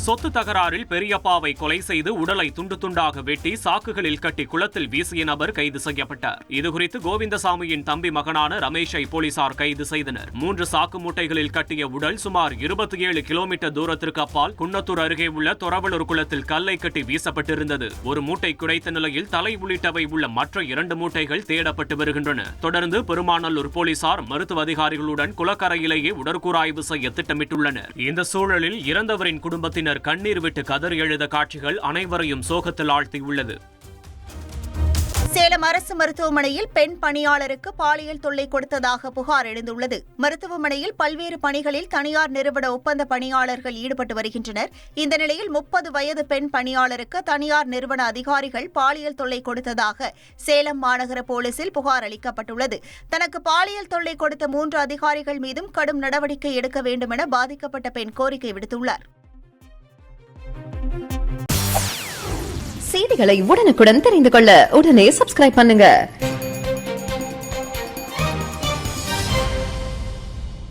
சொத்து தகராறில் பெரியப்பாவை கொலை செய்து உடலை துண்டு துண்டாக வெட்டி சாக்குகளில் கட்டி குளத்தில் வீசிய நபர் கைது செய்யப்பட்டார். இதுகுறித்து கோவிந்தசாமியின் தம்பி மகனான ரமேஷை போலீசார் கைது செய்தனர். 3 சாக்கு மூட்டைகளில் கட்டிய உடல் சுமார் 27 கிலோமீட்டர் தூரத்திற்கு அப்பால் குன்னத்தூர் அருகே உள்ள தொரவலூர் குளத்தில் கல்லை கட்டி வீசப்பட்டிருந்தது. ஒரு மூட்டை குறைத்த நிலையில் தலை உள்ளிட்டவை உள்ள மற்ற 2 மூட்டைகள் தேடப்பட்டு வருகின்றன. தொடர்ந்து பெருமாநல்லூர் போலீசார் மருத்துவ அதிகாரிகளுடன் குளக்கரையிலேயே உடற்கூறாய்வு செய்ய திட்டமிட்டுள்ளனர். இந்த சூழலில் இறந்தவரின் குடும்பத்தினர் கண்ணீர் விட்டு கதறி எழுத காட்சிகள் அனைவரையும் சோகத்தில் ஆழ்த்தியுள்ளது. சேலம் அரசு மருத்துவமனையில் பெண் பணியாளருக்கு பாலியல் தொல்லை கொடுத்ததாக புகார் எழுந்துள்ளது. மருத்துவமனையில் பல்வேறு பணிகளில் தனியார் நிறுவன ஒப்பந்த பணியாளர்கள் ஈடுபட்டு வருகின்றனர். இந்த நிலையில் 30 வயது பெண் பணியாளருக்கு தனியார் நிறுவன அதிகாரிகள் பாலியல் தொல்லை கொடுத்ததாக சேலம் மாநகர போலீசில் புகார் அளிக்கப்பட்டுள்ளது. தனக்கு பாலியல் தொல்லை கொடுத்த 3 அதிகாரிகள் மீதும் கடும் நடவடிக்கை எடுக்க வேண்டும் என பாதிக்கப்பட்ட பெண் கோரிக்கை விடுத்துள்ளார். செய்திகளை உடனுக்குடன் தெரிந்து கொள்ள உடனே சப்ஸ்கிரைப் பண்ணுங்க.